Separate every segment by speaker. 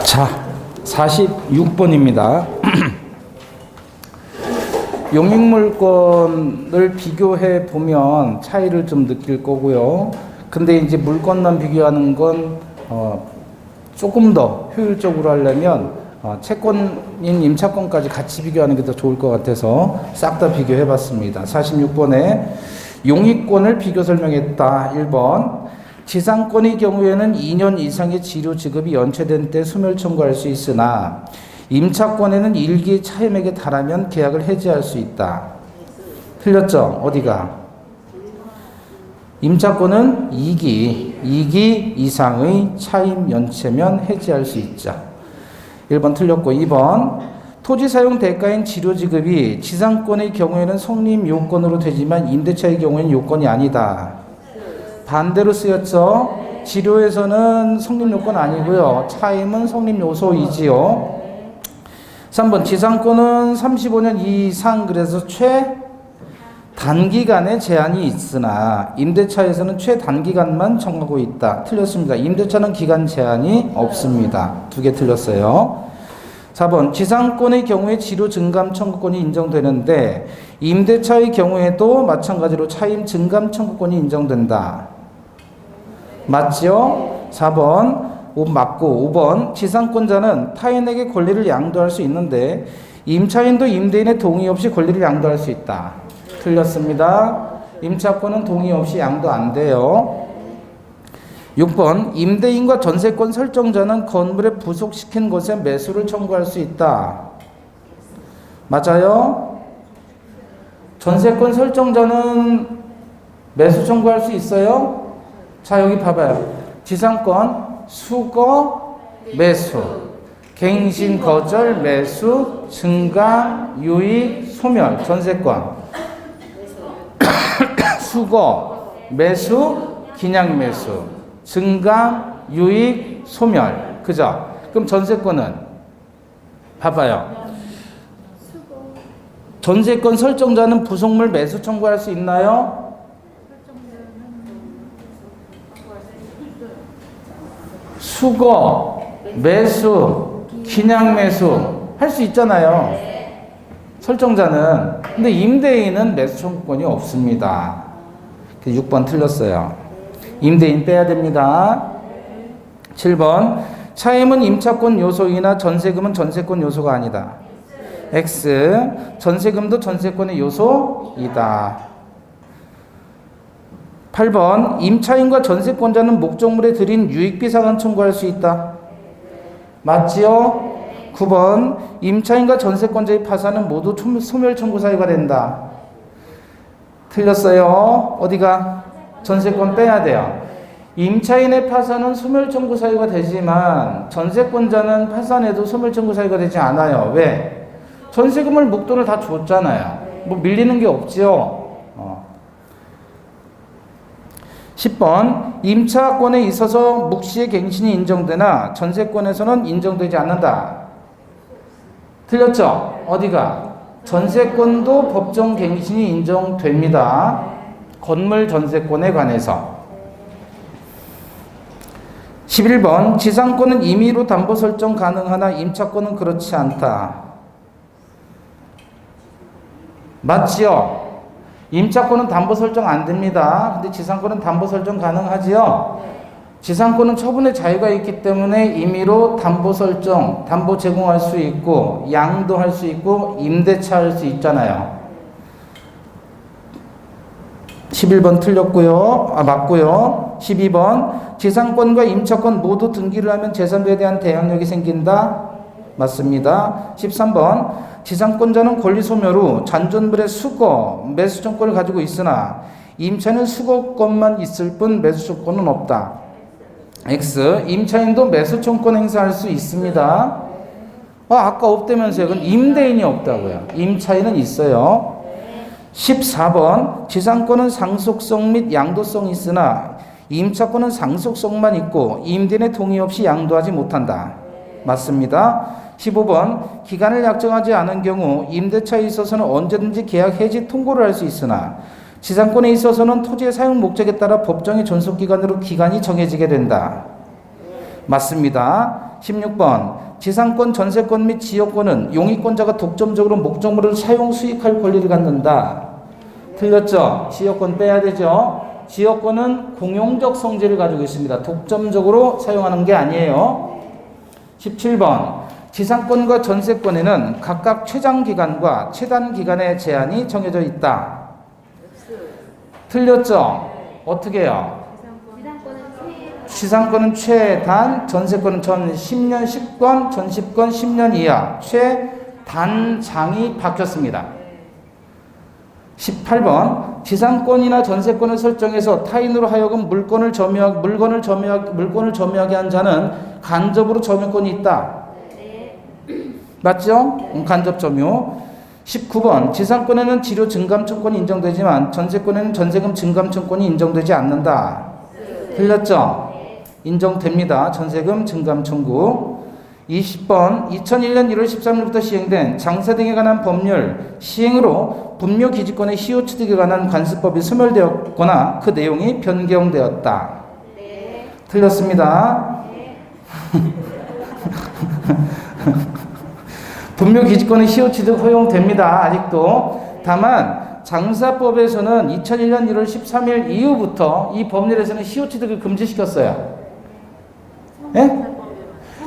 Speaker 1: 자, 46번입니다. 용익물건을 비교해 보면 차이를 좀 느낄 거고요. 근데 이제 물건만 비교하는 건 조금 더 효율적으로 하려면 채권인 임차권까지 같이 비교하는 게 더 좋을 것 같아서 싹 다 비교해 봤습니다. 46번에 용익권을 비교 설명했다. 1번 지상권의 경우에는 2년 이상의 치료 지급이 연체된 때 소멸 청구할 수 있으나 임차권에는 1기의 차임액에 달하면 계약을 해지할 수 있다. 틀렸죠? 어디가? 임차권은 2기 이상의 차임 연체면 해지할 수 있죠. 1번 틀렸고 2번 토지 사용 대가인 치료 지급이 지상권의 경우에는 성립 요건으로 되지만 임대차의 경우에는 요건이 아니다. 반대로 쓰였죠. 치료에서는 성립 요건 아니고요. 차임은 성립 요소이지요. 3번 지상권은 35년 이상 그래서 최단기간의 제한이 있으나 임대차에서는 최단기간만 정하고 있다. 틀렸습니다. 임대차는 기간 제한이 없습니다. 두 개 틀렸어요. 4번 지상권의 경우에 지료 증감 청구권이 인정되는데 임대차의 경우에도 마찬가지로 차임 증감 청구권이 인정된다. 맞죠? 4번 맞고 5번 지상권자는 타인에게 권리를 양도할 수 있는데 임차인도 임대인의 동의 없이 권리를 양도할 수 있다. 틀렸습니다. 임차권은 동의 없이 양도 안 돼요. 6번 임대인과 전세권 설정자는 건물에 부속시킨 곳에 매수를 청구할 수 있다. 맞아요? 전세권 설정자는 매수 청구할 수 있어요? 자 여기 봐봐요. 지상권 수거 매수 갱신 거절 매수 증강 유익 소멸 전세권 수거 매수 기냥 매수 증강 유익 소멸 그죠? 그럼 전세권은 봐봐요. 전세권 설정자는 부속물 매수 청구할 수 있나요? 수거, 매수, 기냥 매수 할 수 있잖아요. 설정자는. 근데 임대인은 매수 청구권이 없습니다. 6번 틀렸어요. 임대인 빼야 됩니다. 7번 차임은 임차권 요소이나 전세금은 전세권 요소가 아니다. X 전세금도 전세권의 요소이다. 8번 임차인과 전세권자는 목적물에 들인 유익비 상환 청구할 수 있다. 맞지요? 9번 임차인과 전세권자의 파산은 모두 소멸 청구 사유가 된다. 틀렸어요. 어디가? 전세권 빼야 돼요. 임차인의 파산은 소멸 청구 사유가 되지만 전세권자는 파산해도 소멸 청구 사유가 되지 않아요. 왜? 전세금을 목돈을 다 줬잖아요. 뭐 밀리는 게 없지요. 10번 임차권에 있어서 묵시의 갱신이 인정되나 전세권에서는 인정되지 않는다. 틀렸죠? 어디가? 전세권도 법정 갱신이 인정됩니다. 건물 전세권에 관해서. 11번 지상권은 임의로 담보 설정 가능하나 임차권은 그렇지 않다. 맞지요? 임차권은 담보 설정 안 됩니다. 근데 지상권은 담보 설정 가능하지요? 지상권은 처분의 자유가 있기 때문에 임의로 담보 설정, 담보 제공할 수 있고 양도할 수 있고 임대차 할 수 있잖아요. 11번 틀렸고요. 맞고요. 12번 지상권과 임차권 모두 등기를 하면 재산부에 대한 대항력이 생긴다. 맞습니다. 13번 지상권자는 권리 소멸 후 잔존물의 수거, 매수청권을 가지고 있으나 임차인은 수거권만 있을 뿐 매수청권은 없다. X 임차인도 매수청권 행사할 수 있습니다. 아까 없다면서요. 그건 임대인이 없다고요. 임차인은 있어요. 14번 지상권은 상속성 및 양도성이 있으나 임차권은 상속성만 있고 임대인의 동의 없이 양도하지 못한다. 맞습니다. 15번 기간을 약정하지 않은 경우 임대차에 있어서는 언제든지 계약 해지 통고를 할 수 있으나 지상권에 있어서는 토지의 사용 목적에 따라 법정의 존속기간으로 기간이 정해지게 된다. 맞습니다. 16번 지상권, 전세권 및 지역권은 용의권자가 독점적으로 목적물을 사용 수익할 권리를 갖는다. 틀렸죠? 지역권 빼야 되죠? 지역권은 공용적 성질을 가지고 있습니다. 독점적으로 사용하는 게 아니에요. 17번 지상권과 전세권에는 각각 최장기간과 최단기간의 제한이 정해져 있다. 틀렸죠? 어떻게 해요? 지상권은 최단, 전세권은 전 10년 10권, 전 10권 10년 이하, 최단장이 바뀌었습니다. 18번 지상권이나 전세권을 설정해서 타인으로 하여금 물건을 점유하게 한 자는 간접으로 점유권이 있다. 맞죠? 간접 점유. 19번 지상권에는 지료 증감청권이 인정되지만 전세권에는 전세금 증감청권이 인정되지 않는다. 틀렸죠? 인정됩니다. 전세금 증감 청구. 20번 2001년 1월 13일부터 시행된 장사 등에 관한 법률 시행으로 분묘 기지권의 시효 취득에 관한 관습법이 소멸되었거나 그 내용이 변경되었다. 네. 틀렸습니다. 네. 분묘 기지권의 시효 취득 허용됩니다. 아직도. 다만 장사법에서는 2001년 1월 13일 이후부터 이 법률에서는 시효 취득을 금지시켰어요. 예?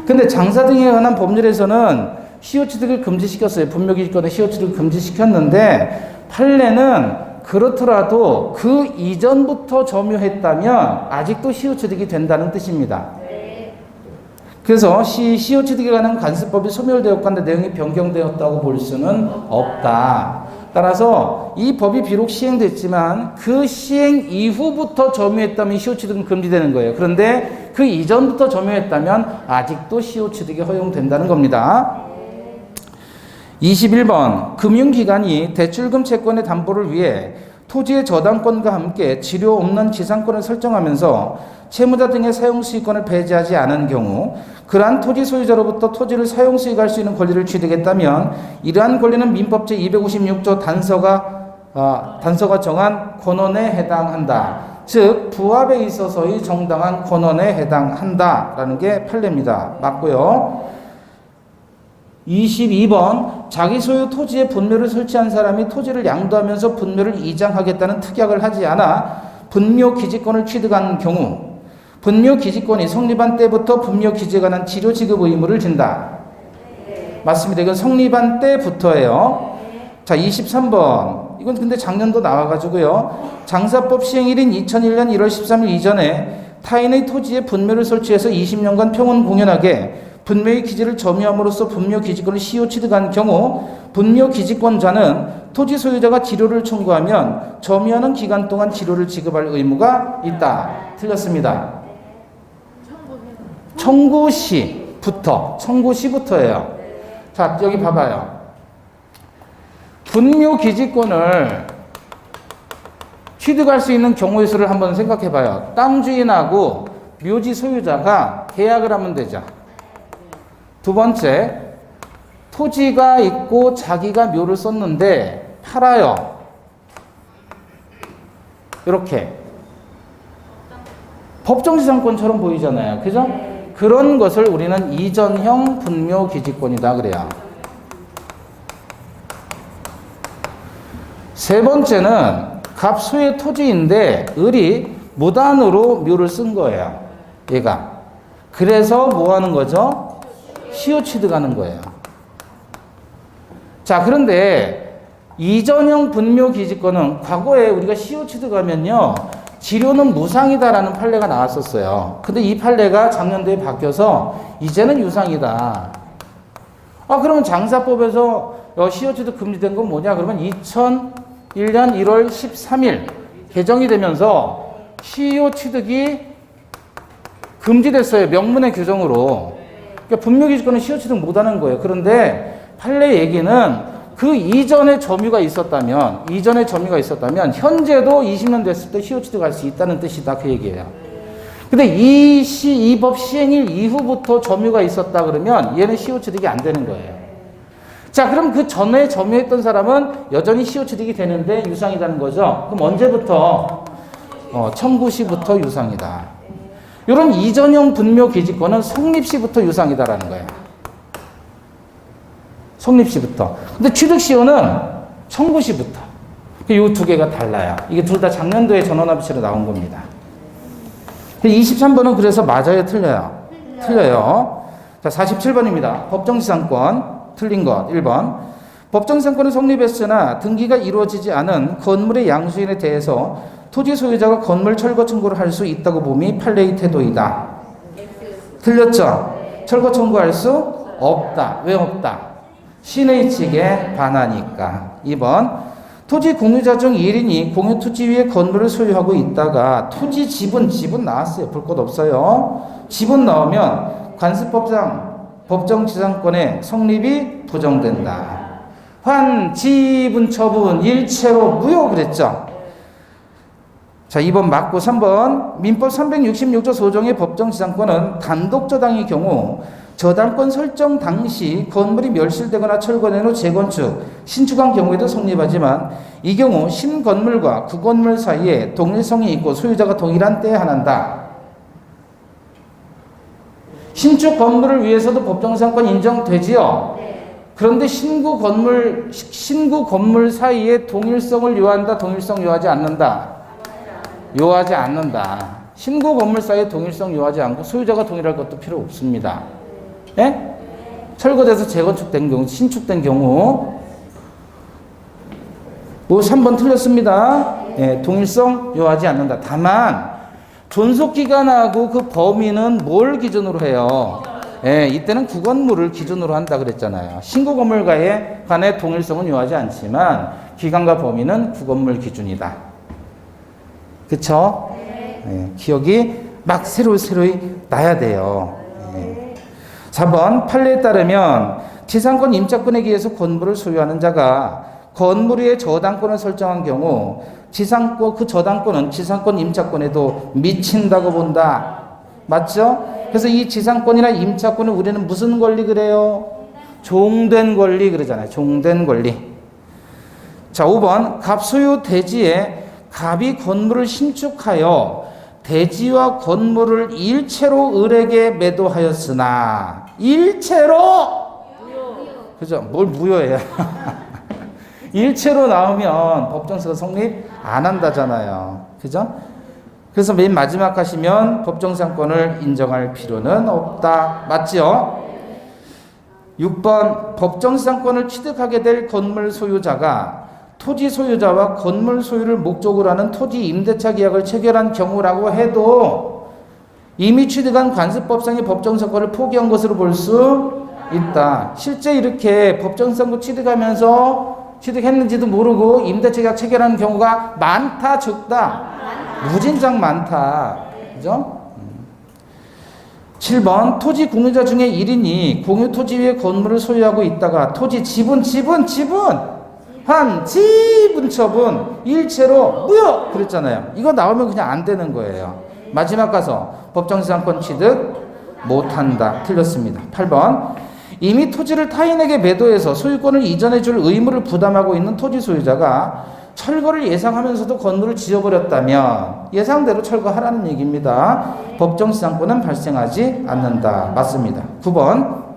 Speaker 1: 근데 장사 등에 관한 법률에서는 시효 취득을 금지시켰어요. 분묘 기지권의 시효 취득을 금지시켰는데 판례는 그렇더라도 그 이전부터 점유했다면 아직도 시효 취득이 된다는 뜻입니다. 그래서 시효 취득에 관한 관습법이 소멸되었건데 내용이 변경되었다고 볼 수는 없다. 따라서 이 법이 비록 시행됐지만 그 시행 이후부터 점유했다면 시효 취득은 금지되는 거예요. 그런데 그 이전부터 점유했다면 아직도 시효 취득이 허용된다는 겁니다. 21번 금융기관이 대출금 채권의 담보를 위해 토지의 저당권과 함께 지료 없는 지상권을 설정하면서 채무자 등의 사용수익권을 배제하지 않은 경우 그러한 토지 소유자로부터 토지를 사용수익할 수 있는 권리를 취득했다면 이러한 권리는 민법 제256조 단서가 정한 권한에 해당한다. 즉 부합에 있어서의 정당한 권한에 해당한다라는 게 판례입니다. 맞고요. 22번 자기 소유 토지에 분묘를 설치한 사람이 토지를 양도하면서 분묘를 이장하겠다는 특약을 하지 않아 분묘 기지권을 취득한 경우 분묘 기지권이 성립한 때부터 분묘 기지에 관한 지료 지급 의무를 진다. 맞습니다. 이건 성립한 때부터예요. 자, 23번. 이건 근데 작년도 나와가지고요. 장사법 시행일인 2001년 1월 13일 이전에 타인의 토지에 분묘를 설치해서 20년간 평온 공연하게 분묘의 기지를 점유함으로써 분묘 기지권을 시효 취득한 경우 분묘 기지권자는 토지 소유자가 지료를 청구하면 점유하는 기간 동안 지료를 지급할 의무가 있다. 틀렸습니다. 청구시부터예요. 자, 여기 봐봐요. 분묘 기지권을 취득할 수 있는 경우의 수를 한번 생각해 봐요. 땅 주인하고 묘지 소유자가 계약을 하면 되죠. 두 번째, 토지가 있고 자기가 묘를 썼는데 팔아요. 이렇게. 법정지상권처럼 보이잖아요. 그죠? 그런 것을 우리는 이전형 분묘 기지권이다 그래요. 세 번째는 갑소의 토지인데 을이 무단으로 묘를 쓴 거예요. 얘가. 그래서 뭐 하는 거죠? 시효 취득하는 거예요. 자, 그런데 이전형 분묘 기지권은 과거에 우리가 시효 취득하면요. 지료는 무상이다라는 판례가 나왔었어요. 근데 이 판례가 작년도에 바뀌어서 이제는 유상이다. 그러면 장사법에서 시효 취득 금지된 건 뭐냐? 그러면 2001년 1월 13일 개정이 되면서 시효 취득이 금지됐어요. 명문의 규정으로. 그러니까 분묘기지권은 시효 취득 못하는 거예요. 그런데 판례 얘기는 그 이전에 점유가 있었다면 현재도 20년 됐을 때 시효 취득할 수 있다는 뜻이다. 그 얘기예요. 근데 이 법 시행일 이후부터 점유가 있었다 그러면 얘는 시효 취득이 안 되는 거예요. 자, 그럼 그 전에 점유했던 사람은 여전히 시효 취득이 되는데 유상이라는 거죠. 그럼 언제부터? 청구시부터 유상이다. 이런 이전형 분묘 기지권은 성립시부터 유상이다라는 거예요. 성립시부터. 근데 취득시효는 청구시부터. 이 두 개가 달라요. 이게 둘 다 작년도에 전원합의체로 나온 겁니다. 23번은 그래서 맞아요, 틀려요? 틀려요. 자, 47번입니다. 법정지상권. 틀린 것. 1번. 법정지상권은 성립했으나 등기가 이루어지지 않은 건물의 양수인에 대해서 토지 소유자가 건물 철거 청구를 할 수 있다고 봄이 판례의 태도이다. 틀렸죠? 철거 청구할 수 없다. 왜 없다? 신의 측에 반하니까. 2번. 토지 공유자 중 1인이 공유 토지 위에 건물을 소유하고 있다가 토지 지분 나왔어요. 볼 것 없어요. 지분 나오면 관습법상 법정지상권의 성립이 부정된다. 환, 지분, 처분, 일체로 무효 그랬죠. 자, 2번 맞고 3번. 민법 366조 소정의 법정지상권은 단독저당의 경우 저당권 설정 당시 건물이 멸실되거나 철거된 후 재건축, 신축한 경우에도 성립하지만 이 경우 신건물과 구건물 사이에 동일성이 있고 소유자가 동일한 때에 한한다. 신축 건물을 위해서도 법정지상권 인정되지요. 그런데 신구 건물 사이에 동일성을 요한다, 동일성 요하지 않는다. 요하지 않는다. 신구 건물 사이에 동일성 요하지 않고 소유자가 동일할 것도 필요 없습니다. 예? 철거돼서 재건축된 경우, 신축된 경우. 3번 틀렸습니다. 예, 동일성 요하지 않는다. 다만 존속기간하고 그 범위는 뭘 기준으로 해요? 예, 이때는 구건물을 기준으로 한다 그랬잖아요. 신구 건물과의 간의 동일성은 요하지 않지만 기간과 범위는 구건물 기준이다. 그쵸? 예, 기억이 막 새로이 나야 돼요. 예. 4번 판례에 따르면 지상권 임차권에 기해서 건물을 소유하는 자가 건물 위에 저당권을 설정한 경우 지상권, 그 저당권은 지상권 임차권에도 미친다고 본다. 맞죠? 그래서 이 지상권이나 임차권을 우리는 무슨 권리 그래요? 종된 권리 그러잖아요. 종된 권리. 자, 5번 갑소유 대지에 갑이 건물을 신축하여 대지와 건물을 일체로 을에게 매도하였으나 일체로 그죠? 뭘 무효해요? 일체로 나오면 법정지가 성립 안 한다잖아요. 그죠? 그래서 맨 마지막 하시면 법정지상권을 인정할 필요는 없다. 맞죠? 6번 법정지상권을 취득하게 될 건물 소유자가 토지 소유자와 건물 소유를 목적으로 하는 토지 임대차 계약을 체결한 경우라고 해도 이미 취득한 관습법상의 법정지상권을 포기한 것으로 볼 수 있다. 실제 이렇게 법정지상권 취득했는지도 모르고 임대차 계약 체결하는 경우가 많다, 적다? 무진장 많다. 그죠? 7번 토지 공유자 중에 1인이 공유 토지 위에 건물을 소유하고 있다가 토지 지분 한 지분 처분 일체로 무효 그랬잖아요. 이거 나오면 그냥 안 되는 거예요. 마지막 가서 법정지상권 취득 못한다. 틀렸습니다. 8번 이미 토지를 타인에게 매도해서 소유권을 이전해 줄 의무를 부담하고 있는 토지 소유자가 철거를 예상하면서도 건물을 지어버렸다면 예상대로 철거하라는 얘기입니다. 법정지상권은 발생하지 않는다. 맞습니다. 9번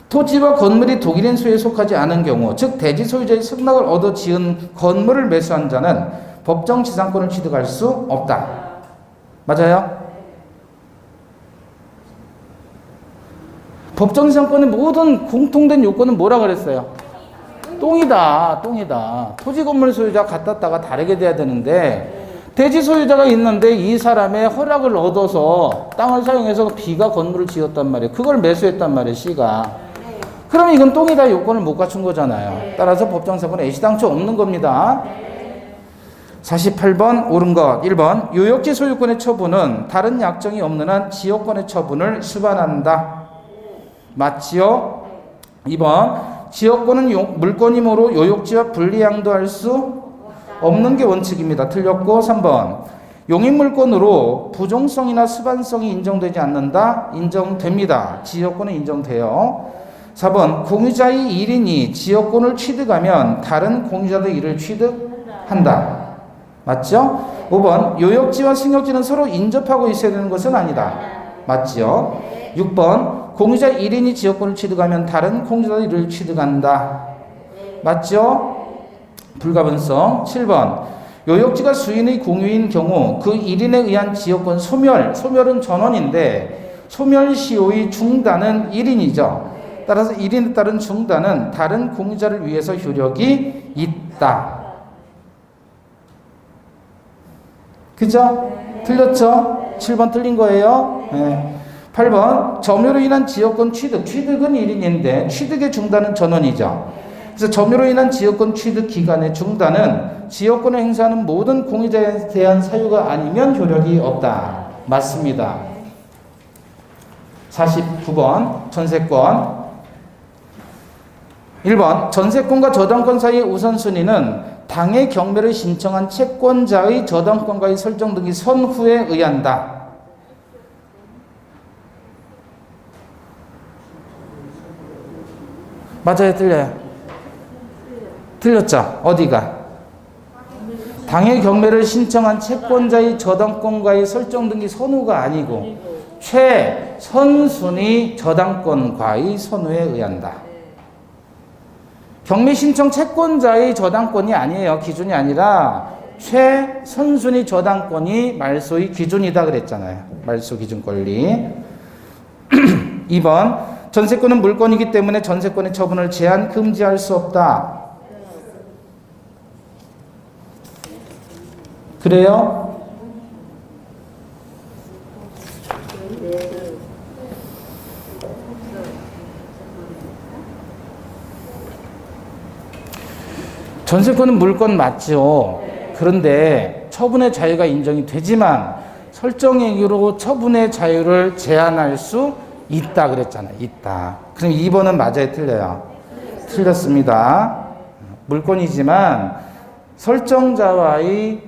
Speaker 1: 토지와 건물이 독일인 소유에 속하지 않은 경우 즉 대지 소유자의 승낙을 얻어 지은 건물을 매수한 자는 법정지상권을 취득할 수 없다. 맞아요? 법정지상권의 모든 공통된 요건은 뭐라 그랬어요? 똥이다. 토지 건물 소유자 갖다다가 다르게 돼야 되는데 대지 소유자가 있는데 이 사람의 허락을 얻어서 땅을 사용해서 B가 건물을 지었단 말이에요. 그걸 매수했단 말이에요. C가. 그러면 이건 똥이다 요건을 못 갖춘 거잖아요. 따라서 법정지상권은 애시당초 없는 겁니다. 48번 옳은 것. 1번 요역지 소유권의 처분은 다른 약정이 없는 한 지역권의 처분을 수반한다. 맞지요? 2번 지역권은 물권이므로 요역지와 분리양도할 수 없는 게 원칙입니다. 틀렸고 3번 용익물권으로 부종성이나 수반성이 인정되지 않는다. 인정됩니다. 지역권은 인정돼요. 4번 공유자의 1인이 지역권을 취득하면 다른 공유자도 이를 취득한다. 맞죠? 5번 요역지와 승역지는 서로 인접하고 있어야 되는 것은 아니다. 맞죠? 6번 공유자 1인이 지역권을 취득하면 다른 공유자 1을 취득한다. 맞죠? 불가분성. 7번 요역지가 수인의 공유인 경우 그 1인에 의한 지역권 소멸은 전원인데 소멸시효의 중단은 1인이죠. 따라서 1인에 따른 중단은 다른 공유자를 위해서 효력이 있다. 그죠? 틀렸죠? 7번 틀린 거예요. 네. 8번 점유로 인한 지역권 취득은 1인인데 취득의 중단은 전원이죠. 그래서 점유로 인한 지역권 취득 기간의 중단은 지역권을 행사하는 모든 공유자에 대한 사유가 아니면 효력이 없다. 맞습니다. 49번 전세권. 1번 전세권과 저당권 사이의 우선순위는 당의 경매를 신청한 채권자의 저당권과의 설정 등이 선후에 의한다. 맞아요? 틀려요? 틀렸죠? 어디가? 당의 경매를 신청한 채권자의 저당권과의 설정 등이 선후가 아니고 최선순위 저당권과의 선후에 의한다. 경매 신청 채권자의 저당권이 아니에요. 기준이 아니라 최선순위 저당권이 말소의 기준이다 그랬잖아요. 말소 기준 권리. 2번 전세권은 물권이기 때문에 전세권의 처분을 제한 금지할 수 없다. 그래요? 전세권은 물권 맞죠. 그런데 처분의 자유가 인정이 되지만 설정행위로 처분의 자유를 제한할 수 있다 그랬잖아요. 있다. 그럼 2번은 맞아요? 틀려요? 틀렸습니다. 물권이지만 설정자와의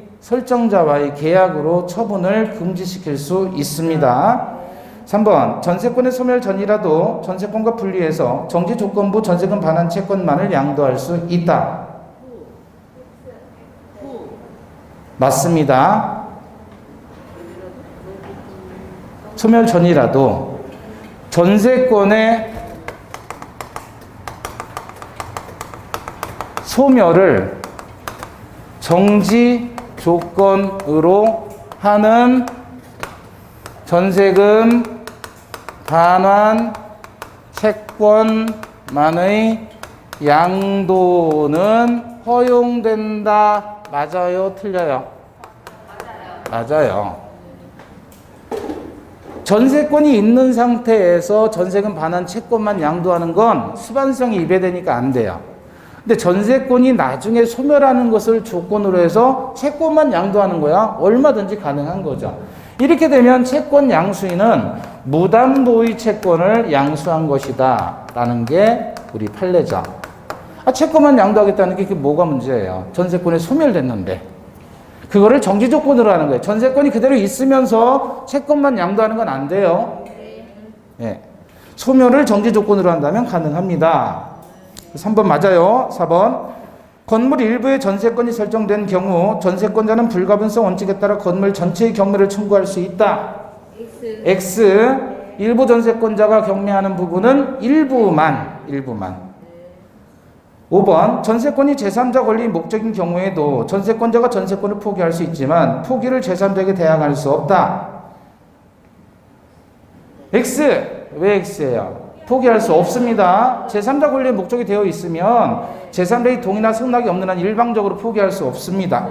Speaker 1: 계약으로 처분을 금지시킬 수 있습니다. 3번 전세권의 소멸 전이라도 전세권과 분리해서 정지 조건부 전세금 반환 채권만을 양도할 수 있다. 맞습니다. 소멸 전이라도 전세권의 소멸을 정지 조건으로 하는 전세금 반환 채권만의 양도는 허용된다. 맞아요? 틀려요? 맞아요. 전세권이 있는 상태에서 전세금 반환 채권만 양도하는 건 수반성이 위배되니까 안 돼요. 근데 전세권이 나중에 소멸하는 것을 조건으로 해서 채권만 양도하는 거야. 얼마든지 가능한 거죠. 이렇게 되면 채권 양수인은 무담보의 채권을 양수한 것이다 라는 게 우리 판례죠. 채권만 양도하겠다는 게 그게 뭐가 문제예요? 전세권이 소멸됐는데 그거를 정지 조건으로 하는 거예요. 전세권이 그대로 있으면서 채권만 양도하는 건 안 돼요. 네. 소멸을 정지 조건으로 한다면 가능합니다. 3번 맞아요. 4번 건물 일부의 전세권이 설정된 경우 전세권자는 불가분성 원칙에 따라 건물 전체의 경매를 청구할 수 있다. X 일부 전세권자가 경매하는 부분은 일부만 5번 전세권이 제3자 권리의 목적인 경우에도 전세권자가 전세권을 포기할 수 있지만 포기를 제3자에게 대항할 수 없다. X 왜 X예요? 포기할 수 없습니다. 제3자 권리의 목적이 되어 있으면 제3자의 동의나 승낙이 없는 한 일방적으로 포기할 수 없습니다.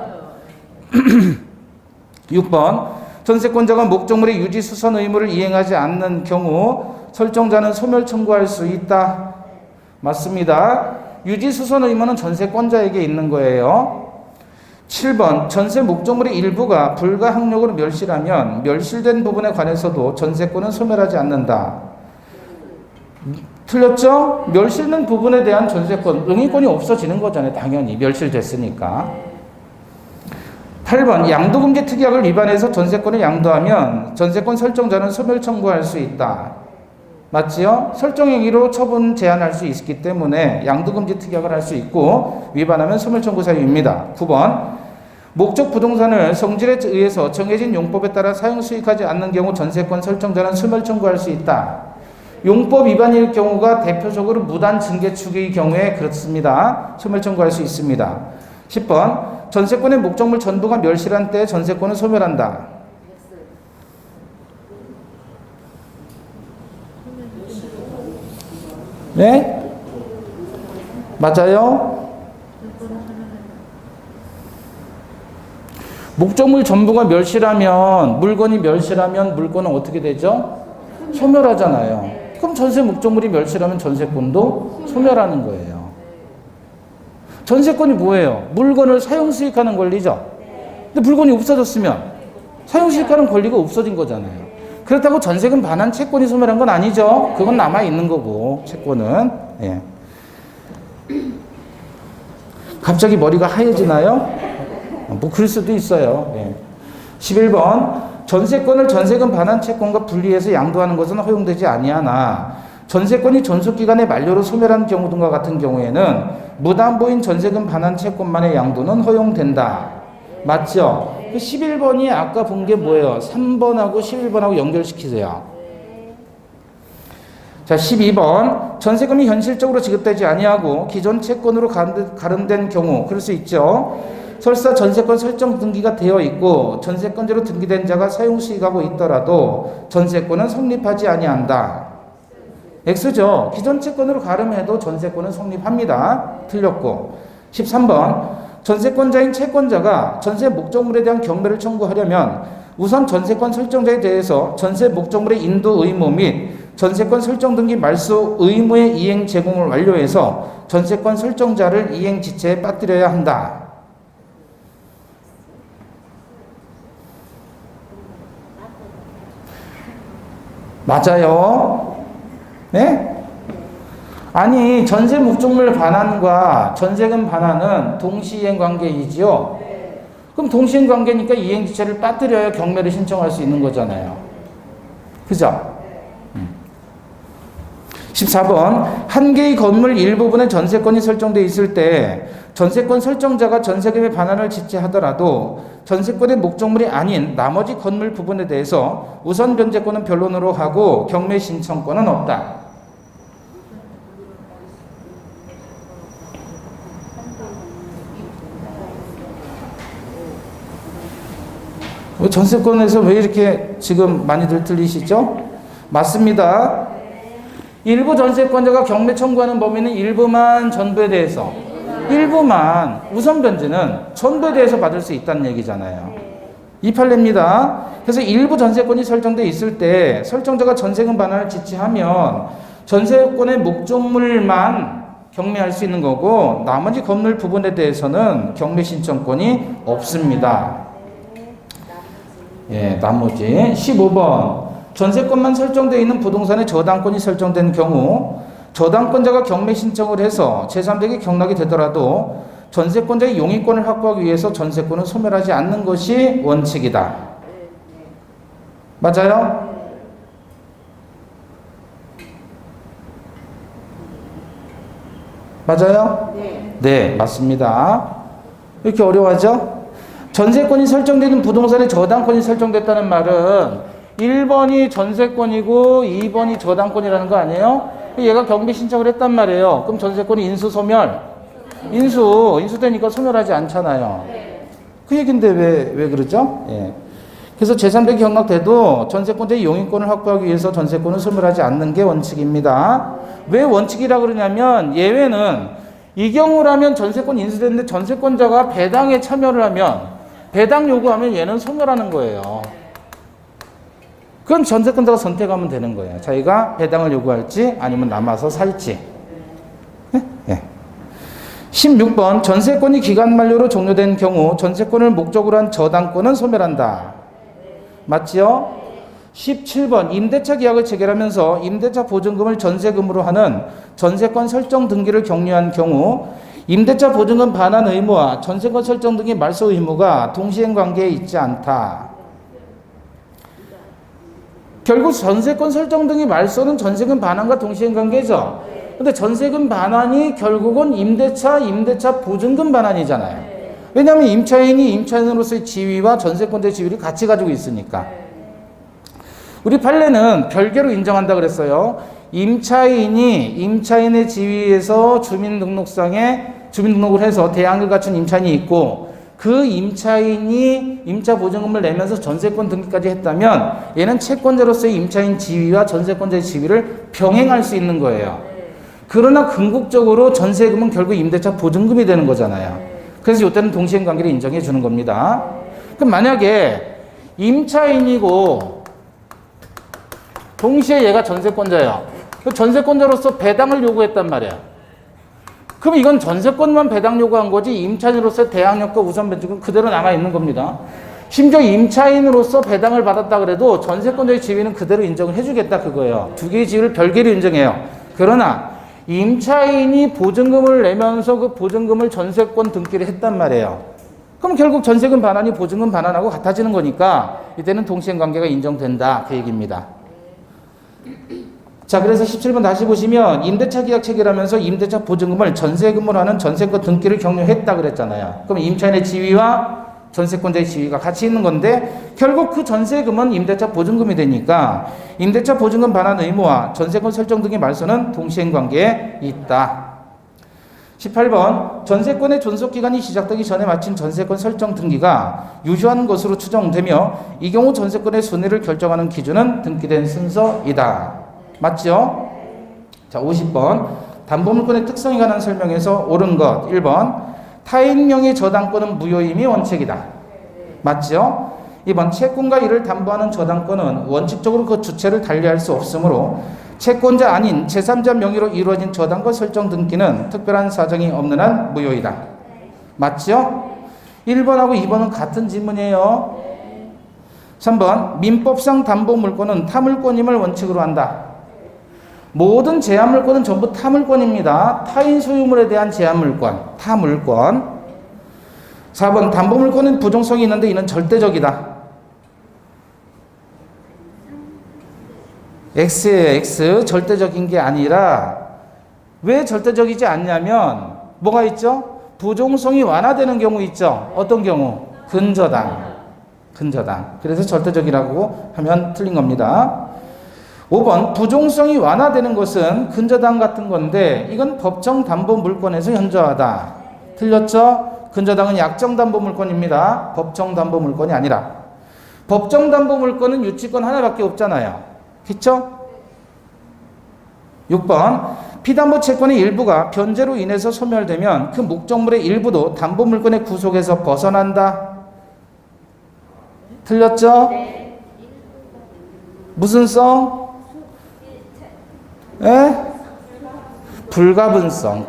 Speaker 1: 6번 전세권자가 목적물의 유지 수선 의무를 이행하지 않는 경우 설정자는 소멸 청구할 수 있다. 맞습니다. 유지 수선 의무는 전세권자에게 있는 거예요. 7번 전세 목적물의 일부가 불가항력으로 멸실하면 멸실된 부분에 관해서도 전세권은 소멸하지 않는다. 틀렸죠? 멸실된 부분에 대한 전세권, 응의권이 없어지는 거잖아요. 당연히 멸실됐으니까. 8번 양도금지 특약을 위반해서 전세권을 양도하면 전세권 설정자는 소멸 청구할 수 있다. 맞지요? 설정행위로 처분 제한할 수 있기 때문에 양도금지 특약을 할 수 있고 위반하면 소멸 청구 사유입니다. 9번 목적 부동산을 성질에 의해서 정해진 용법에 따라 사용 수익하지 않는 경우 전세권 설정자는 소멸 청구할 수 있다. 용법 위반일 경우가 대표적으로 무단 증개축의 경우에 그렇습니다. 소멸 청구할 수 있습니다. 10번 전세권의 목적물 전부가 멸실한 때 전세권을 소멸한다. 네? 맞아요? 목적물 전부가 멸실하면 물건이 멸실하면 물건은 어떻게 되죠? 소멸하잖아요. 그럼 전세 목적물이 멸실하면 전세권도 소멸하는 거예요. 전세권이 뭐예요? 물건을 사용 수익하는 권리죠. 근데 물건이 없어졌으면 사용 수익하는 권리가 없어진 거잖아요. 그렇다고 전세금 반환 채권이 소멸한 건 아니죠. 그건 남아 있는 거고 채권은. 예. 갑자기 머리가 하얘지나요? 뭐 그럴 수도 있어요. 예. 11번 전세권을 전세금 반환 채권과 분리해서 양도하는 것은 허용되지 아니하나 전세권이 존속기간의 만료로 소멸한 경우 등과 같은 경우에는 무담보인 전세금 반환 채권만의 양도는 허용된다. 맞죠? 11번이 아까 본 게 뭐예요? 3번하고 11번하고 연결시키세요. 자, 12번 전세금이 현실적으로 지급되지 아니하고 기존 채권으로 가름된 경우 그럴 수 있죠. 설사 전세권 설정 등기가 되어 있고 전세권자로 등기된 자가 사용 수익하고 있더라도 전세권은 성립하지 아니한다. X죠. 기존 채권으로 가름해도 전세권은 성립합니다. 틀렸고. 13번 전세권자인 채권자가 전세 목적물에 대한 경매를 청구하려면 우선 전세권 설정자에 대해서 전세 목적물의 인도 의무 및 전세권 설정 등기 말소 의무의 이행 제공을 완료해서 전세권 설정자를 이행 지체에 빠뜨려야 한다. 맞아요. 네? 아니 전세 목적물 반환과 전세금 반환은 동시이행 관계이지요. 그럼 동시이행 관계니까 이행 지체를 빠뜨려야 경매를 신청할 수 있는 거잖아요. 그죠? 14번 한 개의 건물 일부분의 전세권이 설정되어 있을 때 전세권 설정자가 전세금의 반환을 지체하더라도 전세권의 목적물이 아닌 나머지 건물 부분에 대해서 우선 변제권은 변론으로 하고 경매 신청권은 없다. 전세권에서 왜 이렇게 지금 많이들 틀리시죠? 맞습니다. 일부 전세권자가 경매 청구하는 범위는 일부만 전부에 대해서 일부만 우선 변제는 전부에 대해서 받을 수 있다는 얘기잖아요. 이 판례입니다. 그래서 일부 전세권이 설정되어 있을 때 설정자가 전세금 반환을 지체하면 전세권의 목적물만 경매할 수 있는 거고 나머지 건물 부분에 대해서는 경매 신청권이 없습니다. 예, 나머지 15번 전세권만 설정되어 있는 부동산의 저당권이 설정된 경우 저당권자가 경매 신청을 해서 제3자에게 경락이 되더라도 전세권자의 용의권을 확보하기 위해서 전세권은 소멸하지 않는 것이 원칙이다. 맞아요? 맞아요? 네, 맞습니다. 이렇게 어려워하죠? 전세권이 설정되는 부동산의 저당권이 설정됐다는 말은 1번이 전세권이고 2번이 저당권이라는 거 아니에요? 얘가 경매 신청을 했단 말이에요. 그럼 전세권이 인수 소멸? 인수되니까 소멸하지 않잖아요. 그 얘기인데 왜 그러죠? 예. 그래서 제3자 경락돼도 전세권자의 용의권을 확보하기 위해서 전세권은 소멸하지 않는 게 원칙입니다. 왜 원칙이라 그러냐면 예외는 이 경우라면 전세권 인수됐는데 전세권자가 배당에 참여를 하면 배당 요구하면 얘는 소멸하는 거예요. 그건 전세권자가 선택하면 되는 거예요. 자기가 배당을 요구할지 아니면 남아서 살지. 네? 16번 전세권이 기간 만료로 종료된 경우 전세권을 목적으로 한 저당권은 소멸한다. 맞지요? 17번 임대차 계약을 체결하면서 임대차 보증금을 전세금으로 하는 전세권 설정 등기를 격려한 경우 임대차 보증금 반환 의무와 전세권 설정 등기 말소 의무가 동시행 관계에 있지 않다. 결국 전세권 설정 등기 말소는 전세금 반환과 동시행 관계죠. 근데 전세금 반환이 결국은 임대차 보증금 반환이잖아요. 왜냐하면 임차인이 임차인으로서의 지위와 전세권자의 지위를 같이 가지고 있으니까. 우리 판례는 별개로 인정한다 그랬어요. 임차인의 지위에서 주민등록을 해서 대항을 갖춘 임차인이 있고 그 임차인이 임차보증금을 내면서 전세권 등기까지 했다면 얘는 채권자로서의 임차인 지위와 전세권자의 지위를 병행할 수 있는 거예요. 그러나 궁극적으로 전세금은 결국 임대차 보증금이 되는 거잖아요. 그래서 이때는 동시행관계를 인정해 주는 겁니다. 그럼 만약에 임차인이고 동시에 얘가 전세권자예요. 전세권자로서 배당을 요구했단 말이에요. 그럼 이건 전세권만 배당 요구한 거지 임차인으로서 대항력과 우선 변칙은 그대로 남아있는 겁니다. 심지어 임차인으로서 배당을 받았다 그래도 전세권자의 지위는 그대로 인정을 해주겠다 그거예요. 두 개의 지위를 별개로 인정해요. 그러나 임차인이 보증금을 내면서 그 보증금을 전세권 등기를 했단 말이에요. 그럼 결국 전세금 반환이 보증금 반환하고 같아지는 거니까 이때는 동시행관계가 인정된다 그 얘기입니다. 자, 그래서 17번 다시 보시면 임대차 계약 체결하면서 임대차 보증금을 전세금으로 하는 전세권 등기를 격려했다 그랬잖아요. 그럼 임차인의 지위와 전세권자의 지위가 같이 있는 건데 결국 그 전세금은 임대차 보증금이 되니까 임대차 보증금 반환 의무와 전세권 설정 등의 말소는 동시행관계에 있다. 18번 전세권의 존속기간이 시작되기 전에 마친 전세권 설정 등기가 유효한 것으로 추정되며 이 경우 전세권의 손해를 결정하는 기준은 등기된 순서이다. 맞죠? 자, 50번 담보물권의 특성에 관한 설명에서 옳은 것 1번 타인 명의 저당권은 무효임이 원칙이다. 맞죠? 2번 채권과 이를 담보하는 저당권은 원칙적으로 그 주체를 달리할 수 없으므로 채권자 아닌 제3자 명의로 이루어진 저당권 설정 등기는 특별한 사정이 없는 한 무효이다. 맞죠? 1번하고 2번은 같은 질문이에요. 3번 민법상 담보물권은 타물권임을 원칙으로 한다. 모든 제한물권은 전부 타물권입니다. 타인 소유물에 대한 제한물권, 타물권. 4번 담보물권은 부정성이 있는데 이는 절대적이다. X예요, X. 절대적인 게 아니라 왜 절대적이지 않냐면 뭐가 있죠? 부정성이 완화되는 경우 있죠. 어떤 경우? 근저당. 그래서 절대적이라고 하면 틀린 겁니다. 5번 부종성이 완화되는 것은 근저당 같은 건데 이건 법정 담보 물권에서 현저하다. 틀렸죠? 근저당은 약정 담보 물권입니다. 법정 담보 물권이 아니라. 법정 담보 물권은 유치권 하나밖에 없잖아요. 그렇죠? 6번 피담보 채권의 일부가 변제로 인해서 소멸되면 그 목적물의 일부도 담보 물권의 구속에서 벗어난다. 틀렸죠? 무슨 성? 예? 불가분성.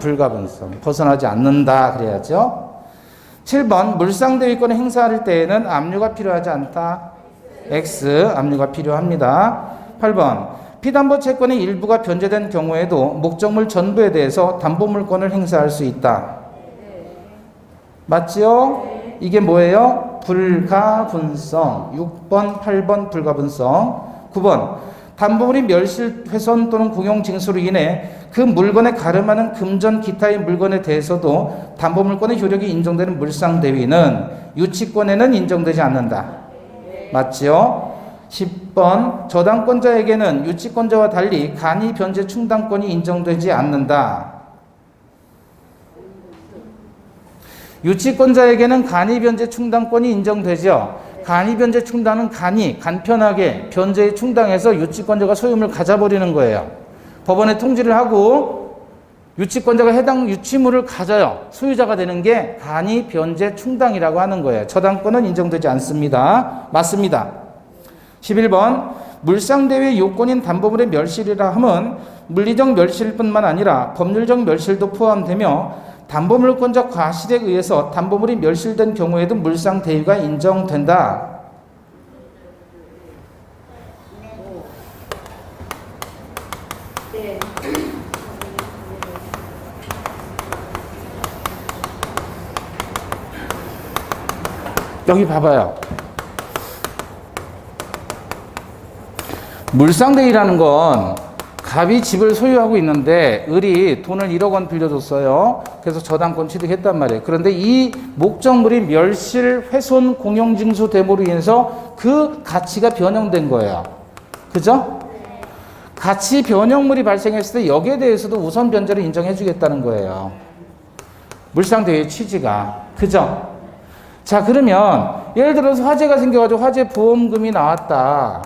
Speaker 1: 벗어나지 않는다 그래야죠. 7번 물상대위권을 행사할 때에는 압류가 필요하지 않다. X. 압류가 필요합니다. 8번 피담보 채권의 일부가 변제된 경우에도 목적물 전부에 대해서 담보물권을 행사할 수 있다. 맞지요? 이게 뭐예요? 불가분성. 6번, 8번 불가분성. 9번 담보물이 멸실, 훼손 또는 공용 징수로 인해 그 물건에 가름하는 금전 기타의 물건에 대해서도 담보물권의 효력이 인정되는 물상대위는 유치권에는 인정되지 않는다. 맞지요? 10번 저당권자에게는 유치권자와 달리 간이 변제 충당권이 인정되지 않는다. 유치권자에게는 간이 변제 충당권이 인정되죠. 간이 변제 충당은 간편하게 변제에 충당해서 유치권자가 소유물을 가져버리는 거예요. 법원에 통지를 하고 유치권자가 해당 유치물을 가져요. 소유자가 되는 게 간이 변제 충당이라고 하는 거예요. 저당권은 인정되지 않습니다. 맞습니다. 11번 물상대위의 요건인 담보물의 멸실이라 함은 물리적 멸실뿐만 아니라 법률적 멸실도 포함되며 담보물권자 과실에 의해서 담보물이 멸실된 경우에도 물상대위가 인정된다.
Speaker 2: 네.
Speaker 1: 여기 봐봐요. 물상대위라는 건 갑이 집을 소유하고 있는데 을이 돈을 1억 원 빌려줬어요. 그래서 저당권 취득했단 말이에요. 그런데 이 목적물이 멸실, 훼손, 공용징수 됨으로 인해서 그 가치가 변형된 거예요. 그죠? 가치 변형물이 발생했을 때 여기에 대해서도 우선 변제를 인정해 주겠다는 거예요. 물상대의 취지가. 그죠? 자, 그러면 예를 들어서 화재가 생겨가지고 화재 보험금이 나왔다.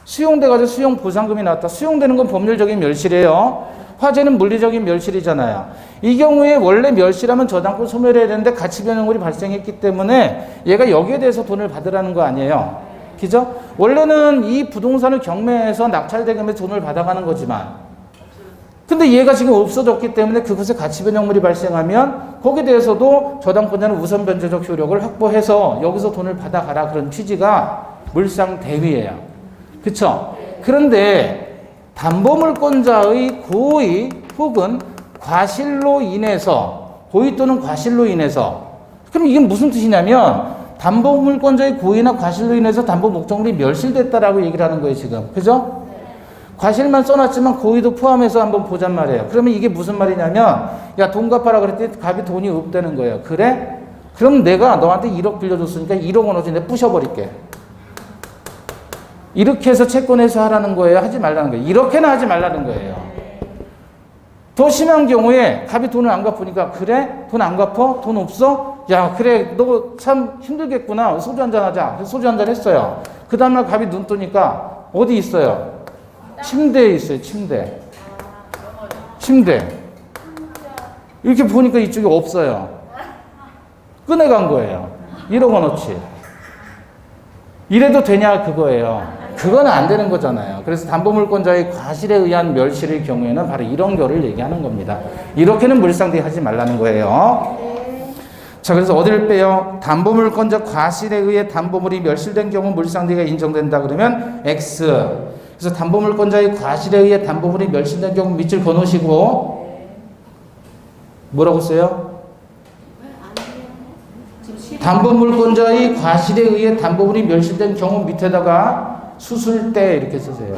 Speaker 1: 수용돼가지고 수용 보상금이 나왔다. 수용되는 건 법률적인 멸실이에요. 화재는 물리적인 멸실이잖아요. 이 경우에 원래 멸실하면 저당권 소멸해야 되는데 가치 변형물이 발생했기 때문에 얘가 여기에 대해서 돈을 받으라는 거 아니에요. 그죠? 원래는 이 부동산을 경매해서 낙찰대금에 돈을 받아가는 거지만 근데 얘가 지금 없어졌기 때문에 그것에 가치 변형물이 발생하면 거기에 대해서도 저당권자는 우선 변제적 효력을 확보해서 여기서 돈을 받아가라 그런 취지가 물상대위예요. 그쵸? 그런데 담보물권자의 고의 혹은 과실로 인해서 고의 또는 과실로 인해서 그럼 이게 무슨 뜻이냐면 담보물권자의 고의나 과실로 인해서 담보 목적물이 멸실됐다라고 얘기를 하는 거예요 지금. 그죠? 과실만 써놨지만 고의도 포함해서 한번 보잔 말이에요. 그러면 이게 무슨 말이냐면 야 돈 갚아라 그랬더니 갑이 돈이 없다는 거예요. 그래? 그럼 내가 너한테 1억 빌려줬으니까 1억 원어치 내가 부셔버릴게. 이렇게 해서 채권에서 하라는 거예요? 하지 말라는 거예요? 이렇게는 하지 말라는 거예요. 더 심한 경우에 갑이 돈을 안 갚으니까 그래? 돈 안 갚어? 돈 없어? 야 그래 너 참 힘들겠구나. 소주 한잔 하자. 그래서 소주 한잔 했어요. 그 다음날 갑이 눈 뜨니까 어디 있어요? 침대에 있어요. 침대. 이렇게 보니까 이쪽에 없어요. 꺼내간 거예요. 1억 원어치. 이래도 되냐 그거예요. 그건 안 되는 거잖아요. 그래서 담보물권자의 과실에 의한 멸실의 경우에는 바로 이런 결을 얘기하는 겁니다. 이렇게는 물상대위 하지 말라는 거예요. 자, 그래서 어디를 빼요? 담보물권자 과실에 의해 담보물이 멸실된 경우 물상대위가 인정된다 그러면 X. 그래서 담보물권자의 과실에 의해 담보물이 멸실된 경우 밑줄 그어놓으시고 뭐라고 써요? 담보물권자의 과실에 의해 담보물이 멸실된 경우 밑에다가 수술때 이렇게 쓰세요.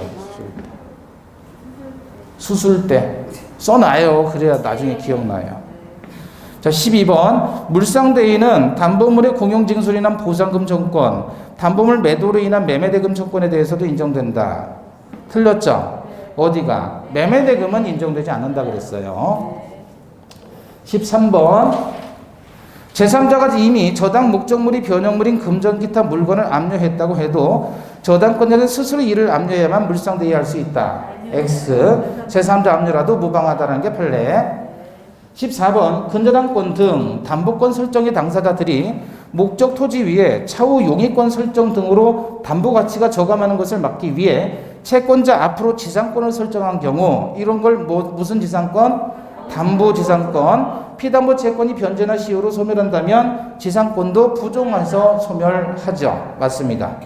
Speaker 1: 수술때 써놔요. 그래야 나중에 기억나요. 자, 12번 물상대위는 담보물의 공용징수로 인한 보상금 청권, 담보물 매도로 인한 매매대금 청권에 대해서도 인정된다. 틀렸죠? 어디가? 매매대금은 인정되지 않는다 그랬어요. 13번 제3자가 이미 저당 목적물이 변형물인 금전 기타 물건을 압류했다고 해도 저당권자는 스스로 이를 압류해야만 물상대위할 수 있다. X. 제3자 압류라도 무방하다는 게 판례. 14번 근저당권 등 담보권 설정의 당사자들이 목적 토지 위에 차후 용의권 설정 등으로 담보 가치가 저감하는 것을 막기 위해 채권자 앞으로 지상권을 설정한 경우 이런 걸 무슨 지상권? 담보지상권. 피담보 채권이 변제나 시효로 소멸한다면 지상권도 부종해서 소멸하죠. 맞습니다.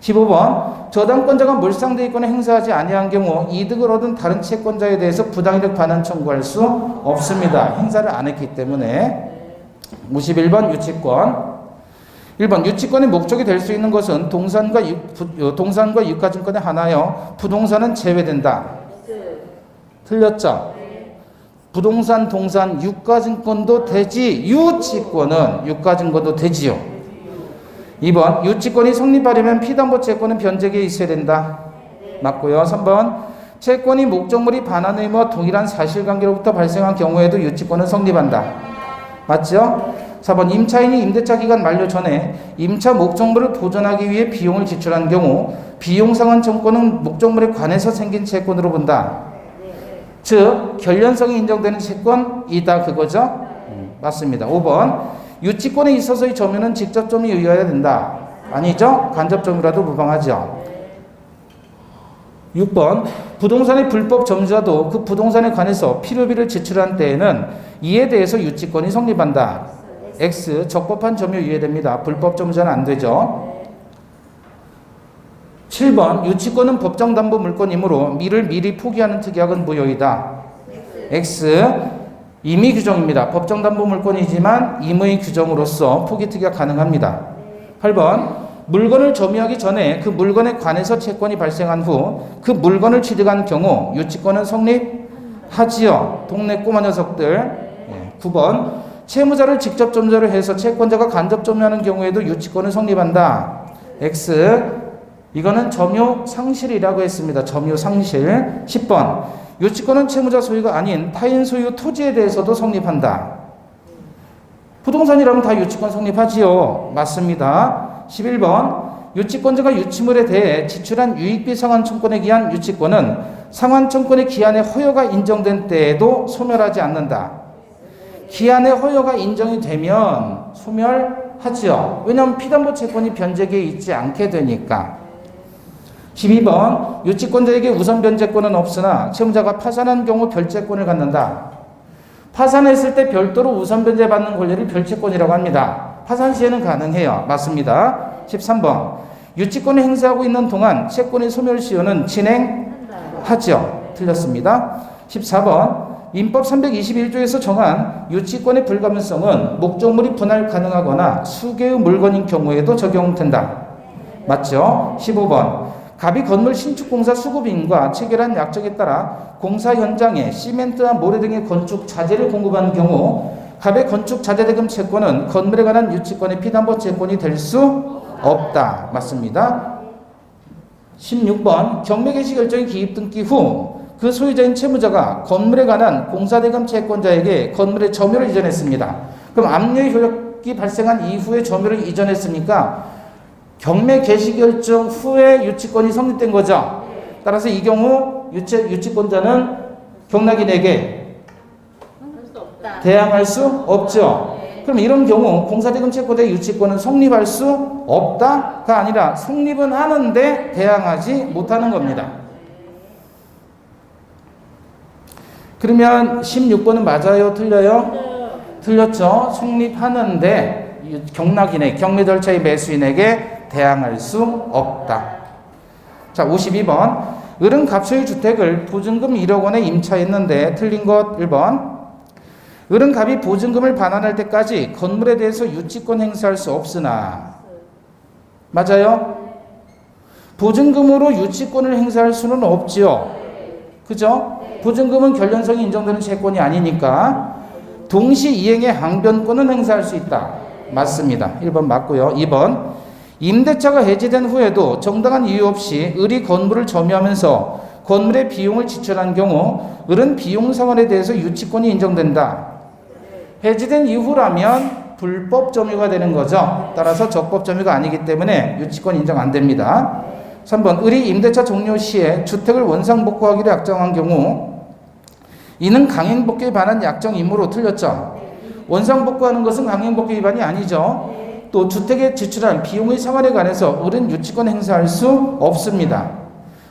Speaker 1: 15번 저당권자가 물상대위권을 행사하지 아니한 경우 이득을 얻은 다른 채권자에 대해서 부당이득 반환 청구할 수 없습니다. 행사를 안 했기 때문에. 51번 유치권. 1번 유치권의 목적이 될 수 있는 것은 동산과 유가증권의 하나여 부동산은 제외된다. 틀렸죠? 부동산, 동산, 유가증권도 되지 유치권은 유가증권도 되지요. 2번 유치권이 성립하려면 피담보 채권은 변제기에 있어야 된다. 맞고요. 3번 채권이 목적물이 반환 의무와 동일한 사실관계로부터 발생한 경우에도 유치권은 성립한다. 맞죠? 4번 임차인이 임대차 기간 만료 전에 임차 목적물을 보존하기 위해 비용을 지출한 경우 비용 상환 청구는 목적물에 관해서 생긴 채권으로 본다. 즉 결련성이 인정되는 채권이다 그거죠? 맞습니다. 5번 유치권에 있어서의 점유는 직접점이 의해야 된다. 아니죠? 간접점이라도 무방하죠. 6번 부동산의 불법 점유자도 그 부동산에 관해서 필요비를 지출한 때에는 이에 대해서 유치권이 성립한다. X 적법한 점유 이해됩니다. 불법 점유자는 안 되죠. 7번 유치권은 법정 담보 물권이므로 미를 미리 포기하는 특약은 무효이다. X 임의 규정입니다. 법정 담보 물권이지만 임의 규정으로서 포기 특약 가능합니다. 8번 물건을 점유하기 전에 그 물건에 관해서 채권이 발생한 후 그 물건을 취득한 경우 유치권은 성립하지요. 동네 꼬마 녀석들. 9번 채무자를 직접 점유를 해서 채권자가 간접 점유하는 경우에도 유치권은 성립한다. X. 이거는 점유 상실이라고 했습니다. 점유 상실. 10번 유치권은 채무자 소유가 아닌 타인 소유 토지에 대해서도 성립한다. 부동산이라면 다 유치권 성립하지요. 맞습니다. 11번 유치권자가 유치물에 대해 지출한 유익비 상환청권에 기한 유치권은 상환청권의 기한의 허여가 인정된 때에도 소멸하지 않는다. 기한의 허여가 인정이 되면 소멸하지요. 왜냐하면 피담보 채권이 변제기에 있지 않게 되니까. 12번 유치권자에게 우선 변제권은 없으나 채무자가 파산한 경우 별채권을 갖는다. 파산했을 때 별도로 우선 변제받는 권리를 별채권이라고 합니다. 파산 시에는 가능해요. 맞습니다. 13번 유치권을 행사하고 있는 동안 채권의 소멸 시효는 진행하죠. 틀렸습니다. 14번 민법 321조에서 정한 유치권의 불가분성은 목적물이 분할 가능하거나 수개의 물건인 경우에도 적용된다. 맞죠? 15번 갑이 건물 신축공사 수급인과 체결한 약정에 따라 공사 현장에 시멘트와 모래 등의 건축 자재를 공급한 경우 갑의 건축 자재 대금 채권은 건물에 관한 유치권의 피담보 채권이 될 수 없다. 맞습니다. 16번 경매 개시 결정의 기입 등기 후 그 소유자인 채무자가 건물에 관한 공사대금 채권자에게 건물의 점유를 이전했습니다. 그럼 압류의 효력이 발생한 이후에 점유를 이전했으니까 경매 개시 결정 후에 유치권이 성립된 거죠. 따라서 이 경우 유치권자는 경락인에게 대항할 수 없죠. 그럼 이런 경우 공사대금 채권자의 유치권은 성립할 수 없다가 아니라 성립은 하는데 대항하지 못하는 겁니다. 그러면 16번은 맞아요? 틀려요? 틀렸죠. 성립하는데 경락인의 경매 절차의 매수인에게 대항할 수 없다. 자, 52번 을은 갑소유 주택을 보증금 1억 원에 임차했는데 틀린 것 1번 을은 갑이 보증금을 반환할 때까지 건물에 대해서 유치권 행사할 수 없으나 맞아요? 보증금으로 유치권을 행사할 수는 없지요. 그죠? 보증금은 결련성이 인정되는 채권이 아니니까 동시 이행의 항변권은 행사할 수 있다. 맞습니다. 1번 맞고요. 2번 임대차가 해지된 후에도 정당한 이유 없이 을이 건물을 점유하면서 건물의 비용을 지출한 경우 을은 비용 상환에 대해서 유치권이 인정된다. 해지된 이후라면 불법 점유가 되는 거죠. 따라서 적법 점유가 아니기 때문에 유치권 인정 안 됩니다. 3번 을이 임대차 종료 시에 주택을 원상복구하기로 약정한 경우 이는 강행복귀에 관한 약정이므로 틀렸죠. 원상복구하는 것은 강행복귀 위반이 아니죠. 또 주택에 지출한 비용의 상환에 관해서 을은 유치권 행사할 수 없습니다.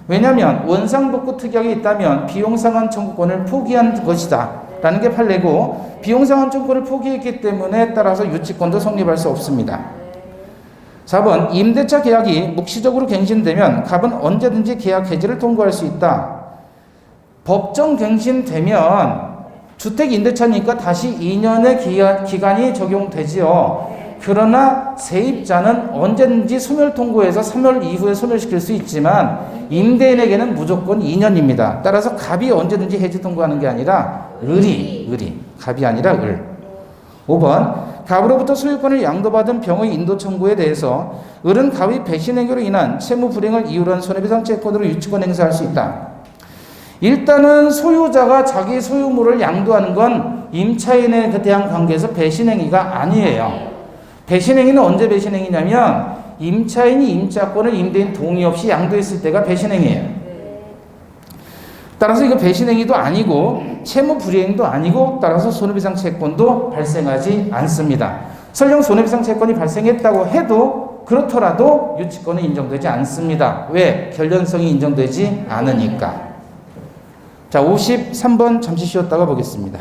Speaker 1: 왜냐하면 원상복구 특약이 있다면 비용상환 청구권을 포기한 것이다 라는 게 판례고 비용상환 청구권을 포기했기 때문에 따라서 유치권도 성립할 수 없습니다. 4번 임대차 계약이 묵시적으로 갱신되면 갑은 언제든지 계약 해지를 통고할 수 있다. 법정 갱신되면 주택 임대차니까 다시 2년의 기간이 적용되지요. 그러나 세입자는 언제든지 소멸 통고해서 3월 이후에 소멸시킬 수 있지만 임대인에게는 무조건 2년입니다. 따라서 갑이 언제든지 해지 통고하는 게 아니라 을이 갑이 아니라 을. 5번 갑으로부터 소유권을 양도받은 병의 인도 청구에 대해서 을은 갑의 배신 행위로 인한 채무 불이행을 이유로 한 손해배상 채권으로 유치권 행사할 수 있다. 일단은 소유자가 자기 소유물을 양도하는 건 임차인에 대한 관계에서 배신 행위가 아니에요. 배신 행위는 언제 배신 행위냐면 임차인이 임차권을 임대인 동의 없이 양도했을 때가 배신 행위예요. 따라서 이거 배신 행위도 아니고 채무 불이행도 아니고 따라서 손해배상 채권도 발생하지 않습니다. 설령 손해배상 채권이 발생했다고 해도 그렇더라도 유치권은 인정되지 않습니다. 왜? 결련성이 인정되지 않으니까. 자, 53번 잠시 쉬었다가 보겠습니다.